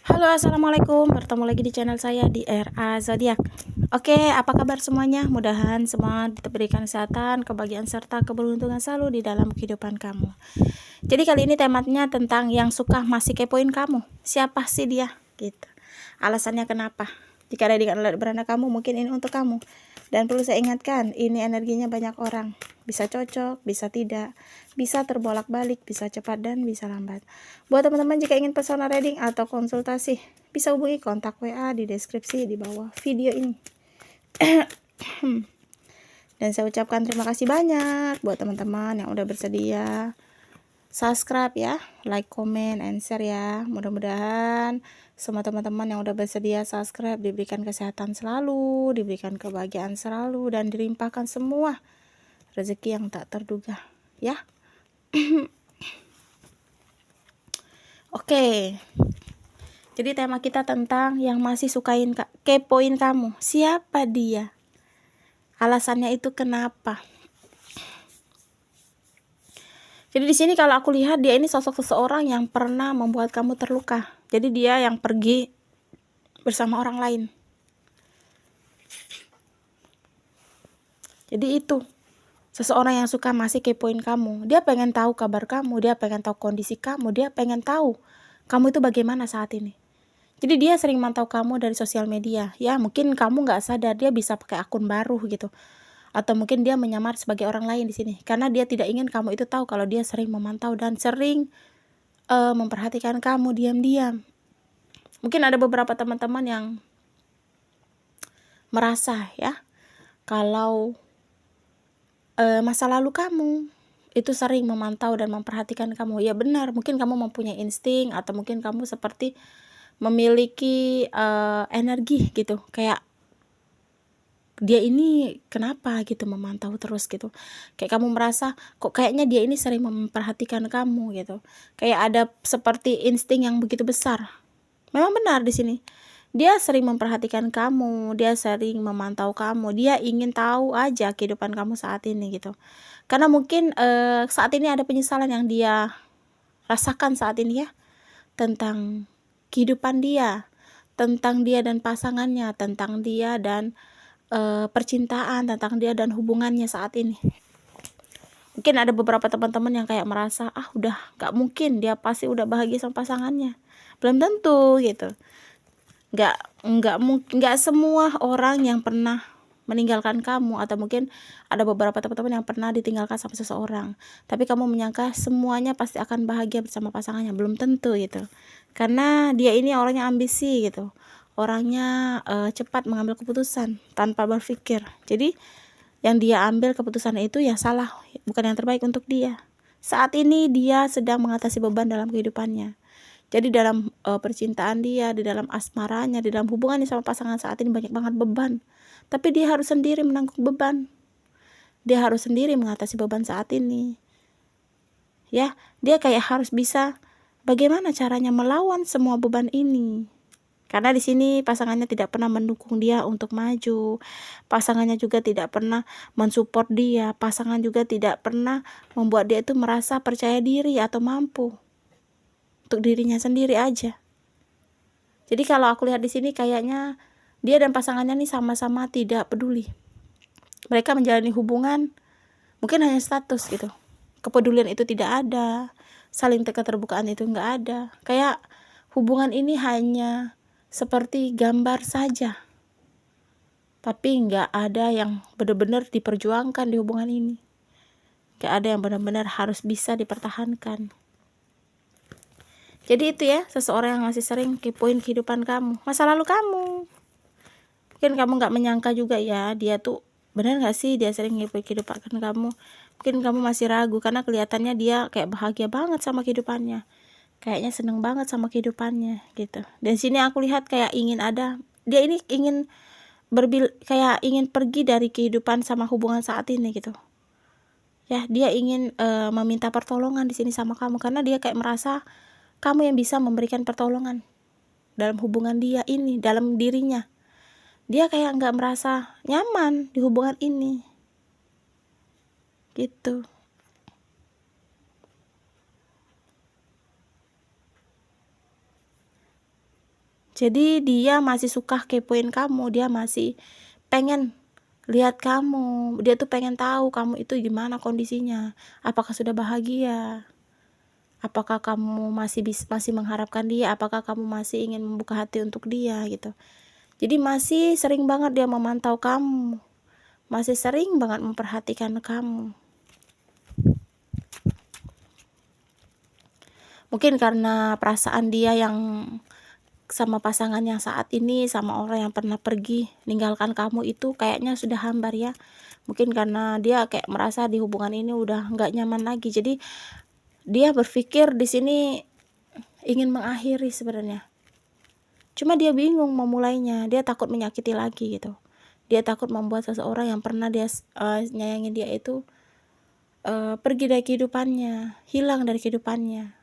Halo, assalamualaikum. Bertemu lagi di channel saya di RA Zodiak. Oke, apa kabar semuanya? Mudahan semua diberikan kesehatan, kebahagiaan serta keberuntungan selalu di dalam kehidupan kamu. Jadi kali ini temanya tentang yang suka masih kepoin kamu. Siapa sih dia? Gitu. Alasannya kenapa? Jika ada di beranda kamu, mungkin ini untuk kamu. Dan perlu saya ingatkan, ini energinya banyak orang. Bisa cocok, bisa tidak, bisa terbolak-balik, bisa cepat dan bisa lambat. Buat teman-teman jika ingin personal reading atau konsultasi, bisa hubungi kontak WA di deskripsi di bawah video ini. Dan saya ucapkan terima kasih banyak buat teman-teman yang udah bersedia subscribe ya, like, comment, and share ya. Mudah-mudahan semua teman-teman yang udah bersedia subscribe diberikan kesehatan selalu, diberikan kebahagiaan selalu, dan dilimpahkan semua rezeki yang tak terduga ya. Oke, jadi tema kita tentang yang masih kepoin kamu. Siapa dia? Alasannya itu kenapa? Jadi di sini kalau aku lihat dia ini sosok seseorang yang pernah membuat kamu terluka. Jadi dia yang pergi bersama orang lain. Jadi itu seseorang yang suka masih kepoin kamu. Dia pengen tahu kabar kamu, dia pengen tahu kondisi kamu, dia pengen tahu kamu itu bagaimana saat ini. Jadi dia sering mantau kamu dari sosial media. Ya mungkin kamu nggak sadar dia bisa pakai akun baru gitu. Atau mungkin dia menyamar sebagai orang lain di sini. Karena dia tidak ingin kamu itu tahu kalau dia sering memantau dan sering memperhatikan kamu diam-diam. Mungkin ada beberapa teman-teman yang merasa ya kalau masa lalu kamu itu sering memantau dan memperhatikan kamu. Ya benar, mungkin kamu mempunyai insting atau mungkin kamu seperti memiliki energi gitu, kayak dia ini kenapa gitu memantau terus gitu. Kayak kamu merasa kok kayaknya dia ini sering memperhatikan kamu gitu. Kayak ada seperti insting yang begitu besar. Memang benar di sini. Dia sering memperhatikan kamu, dia sering memantau kamu, dia ingin tahu aja kehidupan kamu saat ini gitu. Karena mungkin saat ini ada penyesalan yang dia rasakan saat ini ya, tentang kehidupan dia, tentang dia dan pasangannya, tentang dia dan percintaan, tentang dia dan hubungannya saat ini. Mungkin ada beberapa teman-teman yang kayak merasa udah gak mungkin, dia pasti udah bahagia sama pasangannya. Belum tentu gitu. Nggak semua orang yang pernah meninggalkan kamu, atau mungkin ada beberapa teman-teman yang pernah ditinggalkan sama seseorang, tapi kamu menyangka semuanya pasti akan bahagia bersama pasangannya. Belum tentu gitu, karena dia ini orangnya ambisi gitu, orangnya cepat mengambil keputusan tanpa berpikir. Jadi yang dia ambil keputusan itu ya salah, bukan yang terbaik untuk dia. Saat ini dia sedang mengatasi beban dalam kehidupannya. Jadi dalam percintaan dia, di dalam asmaranya, di dalam hubungannya sama pasangan saat ini banyak banget beban. Tapi dia harus sendiri menanggung beban. Dia harus sendiri mengatasi beban saat ini. Ya, dia kayak harus bisa bagaimana caranya melawan semua beban ini. Karena di sini pasangannya tidak pernah mendukung dia untuk maju. Pasangannya juga tidak pernah mensupport dia. Pasangan juga tidak pernah membuat dia itu merasa percaya diri atau mampu untuk dirinya sendiri aja. Jadi kalau aku lihat di sini kayaknya dia dan pasangannya nih sama-sama tidak peduli. Mereka menjalani hubungan mungkin hanya status gitu. Kepedulian itu tidak ada, saling keterbukaan itu nggak ada. Kayak hubungan ini hanya seperti gambar saja, tapi nggak ada yang benar-benar diperjuangkan di hubungan ini. Nggak ada yang benar-benar harus bisa dipertahankan. Jadi itu ya, seseorang yang masih sering kepoin kehidupan kamu, masa lalu kamu. Mungkin kamu nggak menyangka juga ya, dia tuh benar nggak sih dia sering kepoin kehidupan kamu. Mungkin kamu masih ragu karena kelihatannya dia kayak bahagia banget sama kehidupannya, kayaknya seneng banget sama kehidupannya gitu. Dan sini aku lihat kayak dia ini ingin kayak ingin pergi dari kehidupan sama hubungan saat ini gitu. Ya, dia ingin meminta pertolongan di sini sama kamu, karena dia kayak merasa kamu yang bisa memberikan pertolongan dalam hubungan dia ini, dalam dirinya. Dia kayak nggak merasa nyaman di hubungan ini gitu. Jadi dia masih suka kepoin kamu, dia masih pengen lihat kamu, dia tuh pengen tahu kamu itu gimana kondisinya, apakah sudah bahagia, apakah kamu masih mengharapkan dia, apakah kamu masih ingin membuka hati untuk dia gitu. Jadi masih sering banget dia memantau kamu, masih sering banget memperhatikan kamu. Mungkin karena perasaan dia yang sama pasangan yang saat ini, sama orang yang pernah pergi ninggalkan kamu itu kayaknya sudah hambar ya. Mungkin karena dia kayak merasa di hubungan ini udah nggak nyaman lagi, jadi dia berpikir di sini ingin mengakhiri sebenarnya. Cuma dia bingung memulainya, dia takut menyakiti lagi gitu. Dia takut membuat seseorang yang pernah dia nyayangi dia itu pergi dari kehidupannya, hilang dari kehidupannya.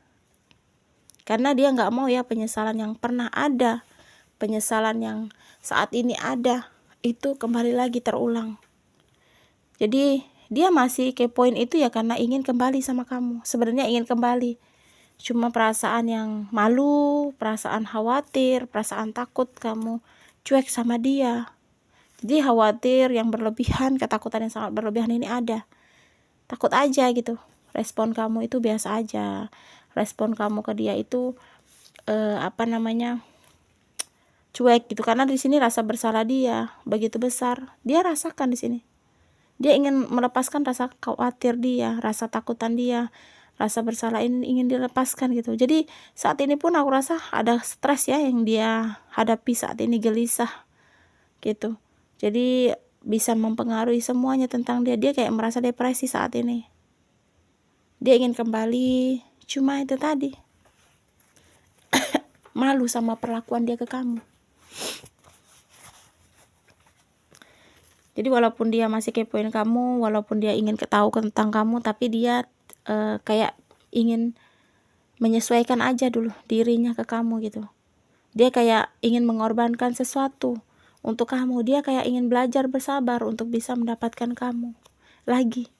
Karena dia nggak mau ya penyesalan yang pernah ada, penyesalan yang saat ini ada, itu kembali lagi terulang. Jadi dia masih kepoin itu ya karena ingin kembali sama kamu. Sebenarnya ingin kembali, cuma perasaan yang malu, perasaan khawatir, perasaan takut kamu cuek sama dia. Jadi khawatir yang berlebihan, ketakutan yang sangat berlebihan ini ada. Takut aja gitu. Respon kamu itu biasa aja. Respon kamu ke dia itu cuek gitu, karena di sini rasa bersalah dia begitu besar. Dia rasakan di sini. Dia ingin melepaskan rasa khawatir dia, rasa takutan dia, rasa bersalah ini ingin dilepaskan gitu. Jadi saat ini pun aku rasa ada stres ya yang dia hadapi saat ini, gelisah gitu. Jadi bisa mempengaruhi semuanya tentang dia. Dia kayak merasa depresi saat ini. Dia ingin kembali, cuma itu tadi, malu sama perlakuan dia ke kamu. Jadi walaupun dia masih kepoin kamu, walaupun dia ingin tahu tentang kamu, tapi dia kayak ingin menyesuaikan aja dulu dirinya ke kamu gitu. Dia kayak ingin mengorbankan sesuatu untuk kamu. Dia kayak ingin belajar bersabar untuk bisa mendapatkan kamu lagi.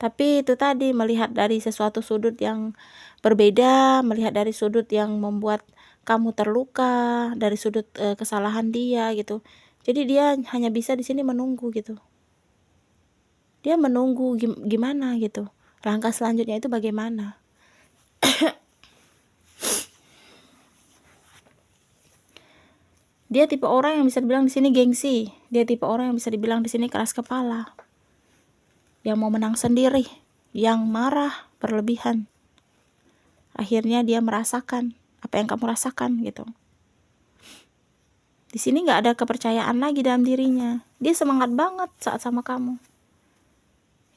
Tapi itu tadi, melihat dari sesuatu sudut yang berbeda, melihat dari sudut yang membuat kamu terluka, dari sudut kesalahan dia gitu. Jadi dia hanya bisa di sini menunggu gitu. Dia menunggu gimana gitu. Langkah selanjutnya itu bagaimana? Dia tipe orang yang bisa dibilang di sini gengsi. Dia tipe orang yang bisa dibilang di sini keras kepala. Yang mau menang sendiri, yang marah berlebihan. Akhirnya dia merasakan apa yang kamu rasakan gitu. Di sini nggak ada kepercayaan lagi dalam dirinya. Dia semangat banget saat sama kamu.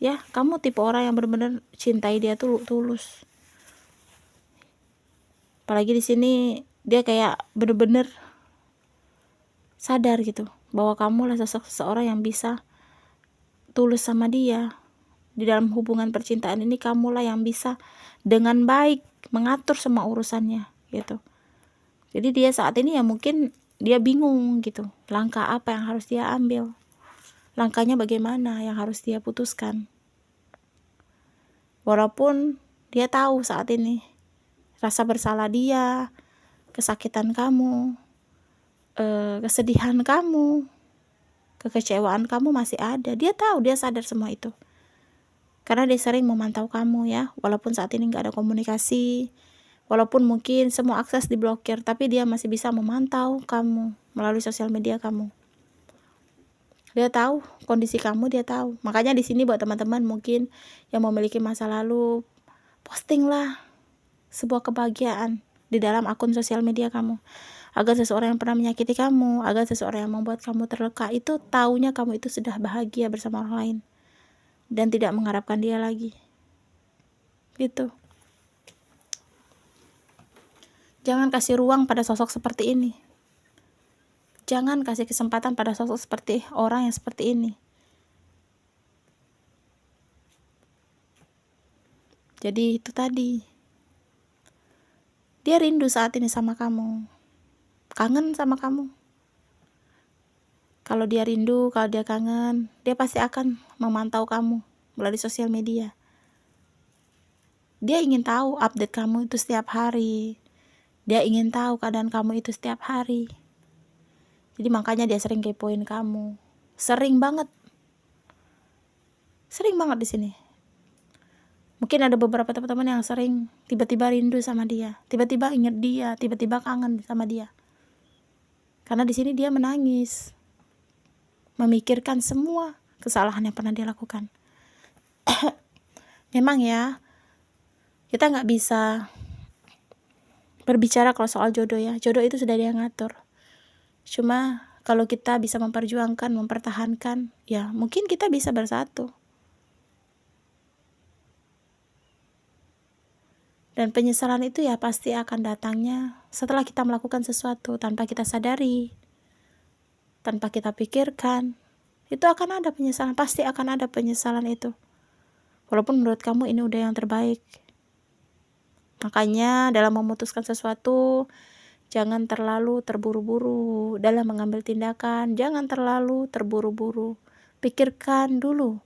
Ya, kamu tipe orang yang benar-benar cintai dia tuh tulus. Apalagi di sini dia kayak benar-benar sadar gitu bahwa kamu lah seseorang yang bisa tulus sama dia. Di dalam hubungan percintaan ini kamulah yang bisa dengan baik mengatur semua urusannya gitu. Jadi dia saat ini ya mungkin dia bingung gitu, langkah apa yang harus dia ambil, langkahnya bagaimana yang harus dia putuskan. Walaupun dia tahu saat ini rasa bersalah dia, kesakitan kamu, kesedihan kamu, kekecewaan kamu masih ada. Dia tahu, dia sadar semua itu. Karena dia sering memantau kamu ya, walaupun saat ini nggak ada komunikasi, walaupun mungkin semua akses diblokir, tapi dia masih bisa memantau kamu melalui sosial media kamu. Dia tahu kondisi kamu, dia tahu. Makanya di sini buat teman-teman mungkin yang memiliki masa lalu, postinglah sebuah kebahagiaan di dalam akun sosial media kamu, agar seseorang yang pernah menyakiti kamu, agar seseorang yang membuat kamu terluka itu taunya kamu itu sudah bahagia bersama orang lain dan tidak mengharapkan dia lagi gitu. Jangan kasih ruang pada sosok seperti ini. Jangan kasih kesempatan pada sosok seperti orang yang seperti ini. Jadi itu tadi, dia rindu saat ini sama kamu, kangen sama kamu. Kalau dia rindu, kalau dia kangen, dia pasti akan memantau kamu melalui sosial media. Dia ingin tahu update kamu itu setiap hari. Dia ingin tahu keadaan kamu itu setiap hari. Jadi makanya dia sering kepoin kamu. Sering banget di sini. Mungkin ada beberapa teman-teman yang sering tiba-tiba rindu sama dia, tiba-tiba ingat dia, tiba-tiba kangen sama dia. Karena di sini dia menangis, memikirkan semua kesalahan yang pernah dia lakukan. Memang ya, kita nggak bisa berbicara kalau soal jodoh ya. Jodoh itu sudah dia ngatur. Cuma kalau kita bisa memperjuangkan, mempertahankan, ya mungkin kita bisa bersatu. Dan penyesalan itu ya pasti akan datangnya setelah kita melakukan sesuatu tanpa kita sadari, tanpa kita pikirkan. Itu akan ada penyesalan, pasti akan ada penyesalan itu. Walaupun menurut kamu ini udah yang terbaik. Makanya dalam memutuskan sesuatu, jangan terlalu terburu-buru dalam mengambil tindakan, jangan terlalu terburu-buru. Pikirkan dulu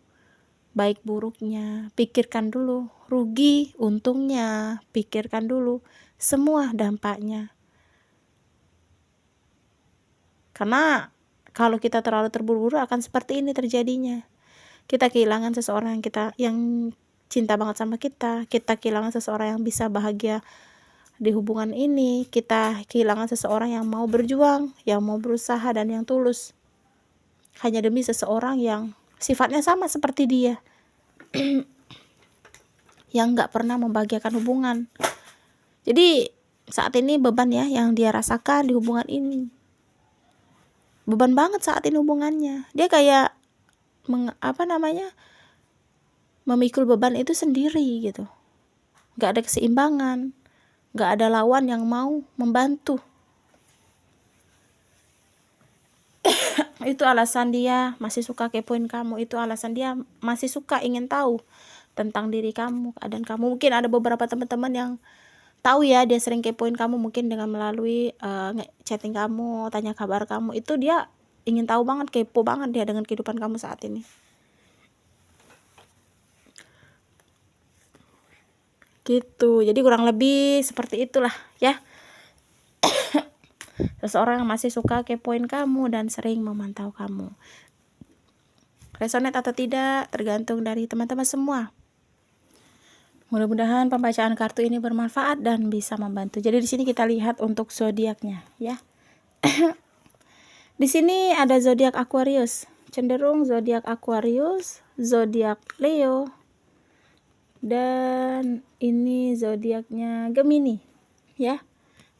baik buruknya, pikirkan dulu rugi untungnya, pikirkan dulu semua dampaknya. Karena kalau kita terlalu terburu-buru akan seperti ini terjadinya. Kita kehilangan seseorang yang cinta banget sama kita kehilangan seseorang yang bisa bahagia di hubungan ini, kita kehilangan seseorang yang mau berjuang, yang mau berusaha dan yang tulus hanya demi seseorang yang sifatnya sama seperti dia. Yang gak pernah membahagiakan hubungan. Jadi saat ini beban ya yang dia rasakan di hubungan ini, beban banget saat ini hubungannya. Dia kayak memikul beban itu sendiri gitu. Gak ada keseimbangan, gak ada lawan yang mau membantu. Itu alasan dia masih suka kepoin kamu, itu alasan dia masih suka ingin tahu tentang diri kamu, keadaan kamu. Mungkin ada beberapa teman-teman yang tahu ya dia sering kepoin kamu, mungkin dengan melalui chatting kamu, tanya kabar kamu. Itu dia ingin tahu banget, kepo banget dia dengan kehidupan kamu saat ini. Gitu. Jadi kurang lebih seperti itulah ya. Seseorang yang masih suka kepoin kamu dan sering memantau kamu. Resonate atau tidak tergantung dari teman-teman semua. Mudah-mudahan pembacaan kartu ini bermanfaat dan bisa membantu. Jadi di sini kita lihat untuk zodiaknya ya. Di sini ada zodiak Aquarius, cenderung zodiak Aquarius, zodiak Leo, dan ini zodiaknya Gemini ya.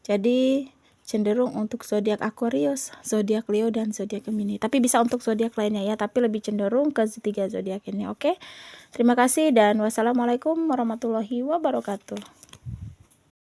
Jadi cenderung untuk zodiak Aquarius, zodiak Leo, dan zodiak Gemini. Tapi bisa untuk zodiak lainnya ya, tapi lebih cenderung ke tiga zodiak ini. Oke. Terima kasih dan wassalamualaikum warahmatullahi wabarakatuh.